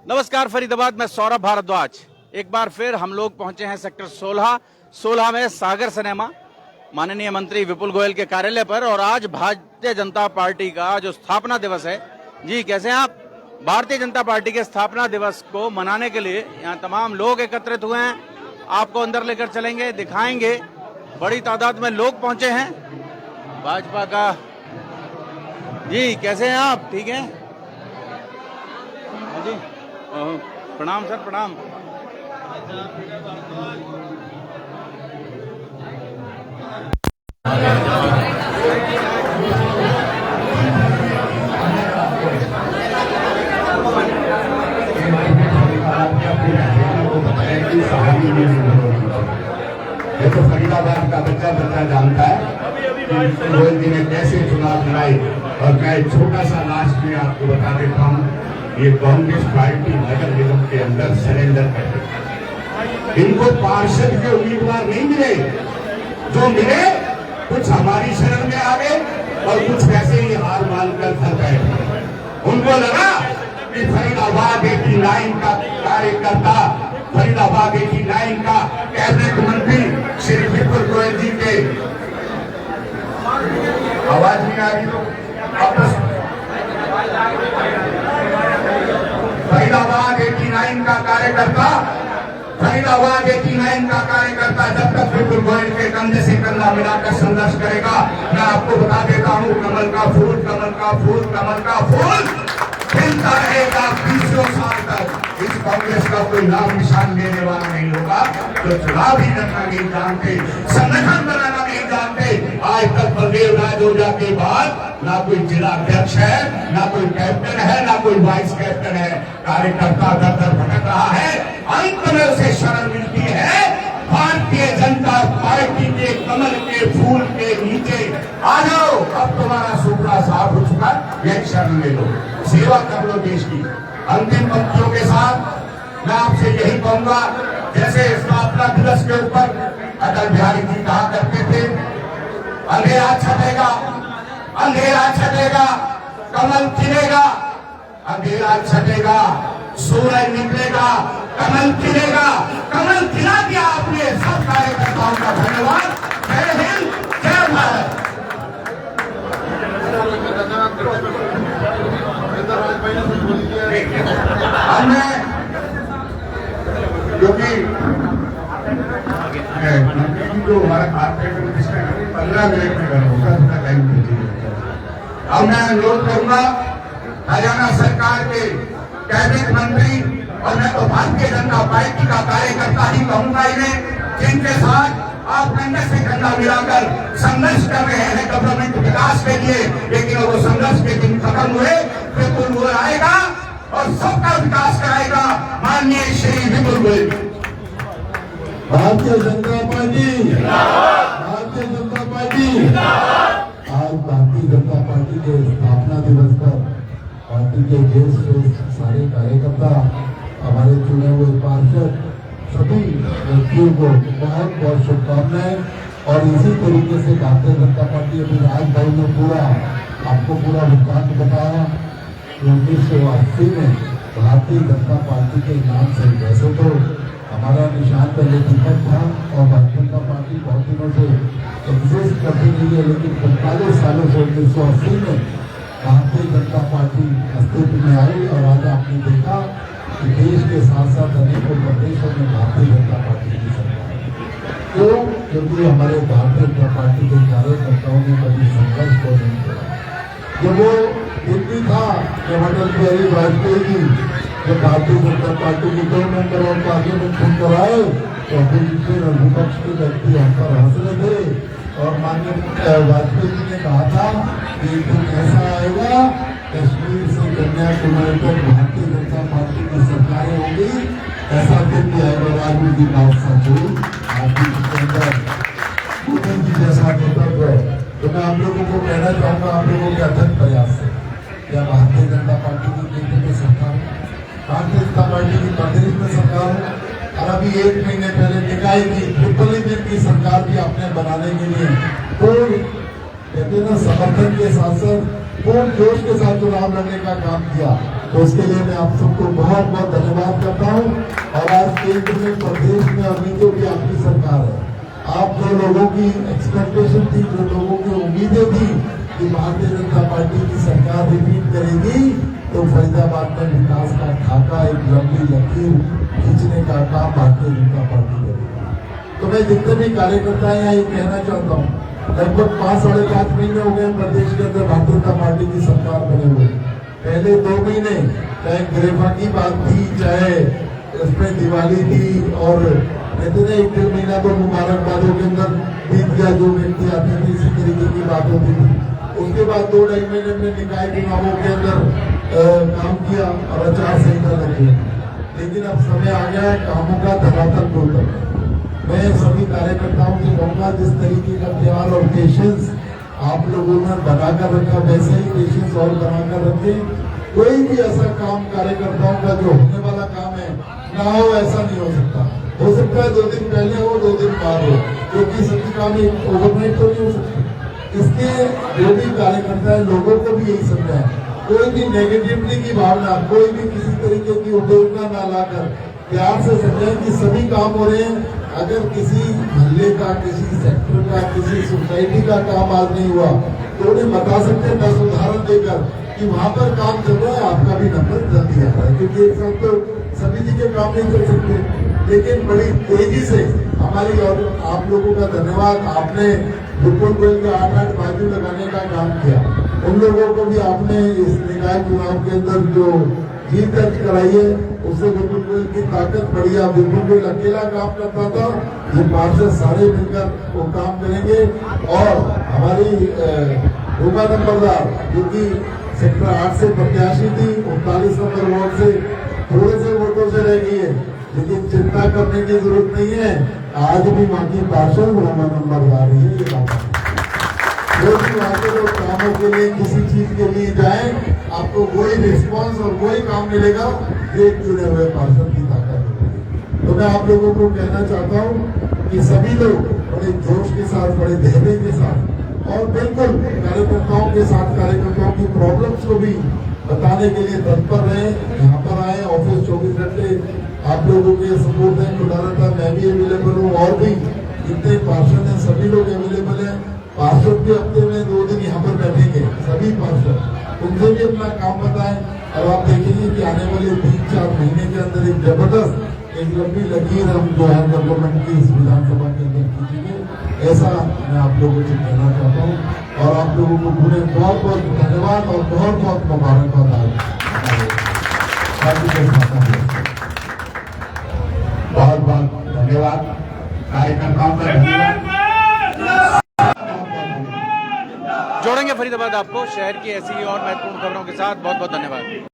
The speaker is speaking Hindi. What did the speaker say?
नमस्कार फरीदाबाद में सौरभ भारद्वाज। एक बार फिर हम लोग पहुंचे हैं सेक्टर 16 में सागर सिनेमा माननीय मंत्री विपुल गोयल के कार्यालय पर। और आज भारतीय जनता पार्टी का जो स्थापना दिवस है, जी कैसे हैं आप? भारतीय जनता पार्टी के स्थापना दिवस को मनाने के लिए यहाँ तमाम लोग एकत्रित हुए हैं। आपको अंदर लेकर चलेंगे, दिखाएंगे। बड़ी तादाद में लोग पहुंचे हैं भाजपा का। जी कैसे हैं आप? ठीक हैं जी। प्रणाम सर, प्रणाम। ये तो फरीदाबाद का बच्चा जानता है गोयल जी ने कैसे चुनाव लड़ाई। और मैं छोटा सा लास्ट में आपको बता देता हूँ, ये कांग्रेस पार्टी नगर निगम के अंदर सरेंडर कर दी। इनको पार्षद के उम्मीदवार नहीं मिले, जो मिले कुछ हमारी शरण में आ गए और कुछ वैसे ही हार मानकर घर बैठे। उनको लगा कि फरीदाबाद 89 का कार्यकर्ता, फरीदाबाद 89 का कैबिनेट मंत्री श्री विपुल गोयल जी के आवाज नहीं आ रही तो फरीदाबाद 89 का कार्यकर्ता, फरीदाबाद 89 का कार्यकर्ता जब तक विपुल गोयल के कंधे से कंधा मिलाकर संघर्ष करेगा, मैं आपको बता देता हूँ, कमल का फूल, कमल का फूल, कमल का फूल खिलता रहेगा 20 साल तक। इस कांग्रेस का कोई नाम निशान लेने वाला नहीं होगा। तो चुनाव ही लड़ना नहीं जानते, संगठन बनाना नहीं जानते। आज तक बलदेव राजौरा के बाद ना कोई जिला अध्यक्ष है, ना कोई कैप्टन है, ना कोई वाइस कैप्टन है। कार्यकर्ता दर दर भटक रहा है, अंत में उसे शरण मिलती है भारतीय जनता पार्टी के कमल के फूल के नीचे। आ जाओ, अब तुम्हारा सुपड़ा साफ हो चुका, यही शरण ले लो, सेवा कर लो देश की। अंतिम पंक्तियों के साथ मैं आपसे यही कहूंगा, जैसे स्थापना दिवस के ऊपर अटल बिहारी जी कहा करते थे, अंधेरा छटेगा, अंधेरा छटेगा, कमल खिलेगा। अंधेरा छटेगा, सूरज निकलेगा, कमल खिलेगा। कमल खिला दिया आपने। सब कार्यकर्ताओं का धन्यवाद। जय हिंद, जय भारत। हमने क्योंकि जो हमारा कार्यक्रम 15 मिनट में कर होगा, थोड़ा टाइम दीजिए। अब मैं अनुरोध करूंगा हरियाणा सरकार के कैबिनेट मंत्री, और मैं तो भारतीय जनता पार्टी का कार्यकर्ता ही कहूंगा इन्हें, जिनके साथ आप कंधे से कंधा मिलाकर संघर्ष कर रहे हैं गवर्नमेंट विकास के लिए। लेकिन वो संघर्ष के दिन खत्म हुए, विपुल गोयल आएगा और सबका विकास कराएगा माननीय श्री विपुल गोयल। Bharatiya Janata party, Bharatiya Janata party. आज भारतीय जनता पार्टी के स्थापना दिवस पर पार्टी के ज्येष्ठ सारे कार्यकर्ता, हमारे चुने हुए पार्षद, सभी व्यक्तियों को बहुत बहुत शुभकामनाएं। और इसी तरीके से भारतीय जनता पार्टी अभी राज भाई ने पूरा आपको पूरा वृत्तांत बताया। 1980 में भारतीय जनता पार्टी के नाम से, वैसे तो हमारा निशान पहले दीपक था और भारतीय जनता पार्टी बहुत दिनों से एग्जिस्ट करती रही है, लेकिन 45 सालों से 1980 में भारतीय जनता पार्टी अस्तित्व में आई। और आज आपने देखा कि देश के साथ साथ अनेक प्रदेशों में भारतीय जनता पार्टी की सरकार है। क्यों? क्योंकि हमारे भारतीय जनता पार्टी के कार्यकर्ताओं ने कभी संघर्ष को नहीं किया। जब वो दिल्ली था, जब अटल बिहारी वाजपेयी जी जब भारतीय जनता पार्टी के 2 मेंबर और पार्लियामेंट चुनकर आए, तो अपोजिशन और विपक्ष के व्यक्ति हम पर हंस रहे थे। और माननीय वाजपेयी जी ने कहा था कि एक दिन ऐसा आएगा, कश्मीर से कन्याकुमारी तक भारतीय जनता पार्टी की सरकारें होंगी, ऐसा दिन भी आएगा। राजू जी बात सच हुई, आपके अंदर मोदी जी जैसा नेतृत्व है। तो मैं आप लोगों को कहना चाहूँगा, आप लोगों के अथक प्रयास से क्या भारतीय जनता पार्टी की केंद्र में सरकार, भारतीय जनता पार्टी की प्रदेश में सरकार है। और अभी 1 महीने पहले निकाय की ट्रिपल इंजन की सरकार भी आपने बनाने के लिए पूर्ण कहते हैं ना समर्थन के साथ साथ पूर्ण जोश के साथ चुनाव लड़ने का काम किया। तो उसके लिए मैं आप सबको बहुत बहुत धन्यवाद करता हूँ। और आज केंद्र में, प्रदेश में और नीचे भी आपकी सरकार है। आप जो लोगों की एक्सपेक्टेशन थी, जो लोगों की उम्मीदें थी कि भारतीय जनता पार्टी की सरकार रिपीट करेगी, तो फरीदाबाद में विकास का खाका, एक लंबी लकीर खींचने का काम भारतीय जनता पार्टी करेगी। तो मैं जितने भी कार्यकर्ता हैं यहाँ ये कहना चाहता हूँ, लगभग 5-5.5 महीने हो गए प्रदेश के अंदर भारतीय जनता पार्टी की सरकार बने हुए। पहले 2 महीने चाहे गरेफा की बात थी, चाहे उसमें दिवाली थी, और कहते थे 1-1.5 महीना तो मुबारकबादों के अंदर बीत गया, जो व्यक्ति आते थे इसी तरीके की बात होती थी। उसके बाद 2-2.5 महीने में निकाय चुनावों के अंदर काम किया और आचार संहिता लगी। लेकिन अब समय आ गया है कामों का धरातल को उतरना। मैं सभी कार्यकर्ताओं से कहूँगा, जिस तरीके का प्यार और पेशेंस आप लोगों ने बनाकर रखा, वैसे ही पेशेंस और बनाकर रखे। कोई भी ऐसा काम कार्यकर्ताओं का जो होने वाला काम है ना हो, ऐसा नहीं हो सकता। हो सकता है 2 दिन पहले हो, 2 दिन बाद हो, क्योंकि सभी काम एक ओवरनाइट तो नहीं हो सकता। इसलिए जो भी कार्यकर्ता है, लोगों को भी यही समझा है, कोई भी नेगेटिविटी की भावना, कोई भी किसी तरीके की उत्तेजना ना लाकर प्यार से समझें कि सभी काम हो रहे हैं। अगर किसी मोहल्ले का, किसी सेक्टर का, किसी सोसाइटी का काम आज नहीं हुआ, तो उन्हें बता सकते हैं 10 उदाहरण देकर कि वहाँ पर काम चल रहा है, आपका भी नंबर जल्दी आ रहा है। क्योंकि एक साथ तो सभी जी के काम नहीं कर सकते, लेकिन बड़ी तेजी से हमारी, और आप लोगों का धन्यवाद, आपने विपुल गोयल के 8-8 बाजू लगाने का काम किया। उन लोगों को भी आपने इस निकाय चुनाव के अंदर जो जीत दर्ज कराई है, उससे विपुल गोयल की ताकत बढ़ी। विपुल गोयल अकेला काम करता था, ये पार्षद सारे मिलकर वो काम करेंगे। और हमारी रूपा नंबरदार, जो कि सेक्टर 8 से प्रत्याशी थी, 39 नंबर वार्ड से थोड़े से वोटों से रह गई है, लेकिन चिंता करने की जरूरत नहीं है। आज भी वहाँ की पार्षद रूपा नंबरदार है। ये बात जो भी वहाँ के लोग कामों के लिए, किसी चीज के लिए जाए, आपको वही रिस्पॉन्स और वही काम मिलेगा जो एक चुने हुए पार्षद की ताकत होगी। तो मैं आप लोगों को कहना चाहता हूँ कि सभी लोग बड़े जोश के साथ, बड़े धैर्य के साथ और बिल्कुल कार्यकर्ताओं के साथ, कार्यकर्ताओं की प्रॉब्लम्स को भी बताने के लिए तत्पर रहे। यहाँ पर आए, ऑफिस 24 घंटे आप लोगों के सपोर्ट है, खुला रहता। मैं भी अवेलेबल हूँ, और भी जितने पार्षद हैं सभी लोग अवेलेबल हैं। पार्षद भी हफ्ते में 2 दिन यहाँ पर बैठेंगे, सभी पार्षद, उनसे भी अपना काम बताएं। और आप देखेंगे कि आने वाले 3-4 महीने के अंदर एक जबरदस्त, एक लंबी लकीर हम जो है डेवलपमेंट की इस विधानसभा के अंदर खींचेंगे, ऐसा मैं आप लोगों से कहना चाहता हूँ। और आप लोगों को पूरे बहुत बहुत धन्यवाद और बहुत बहुत मुबारकबाद। बहुत बहुत धन्यवाद कार्यकर्ताओं का धन्यवाद। जोड़ेंगे फरीदाबाद आपको शहर की ऐसी और महत्वपूर्ण खबरों के साथ। बहुत बहुत धन्यवाद।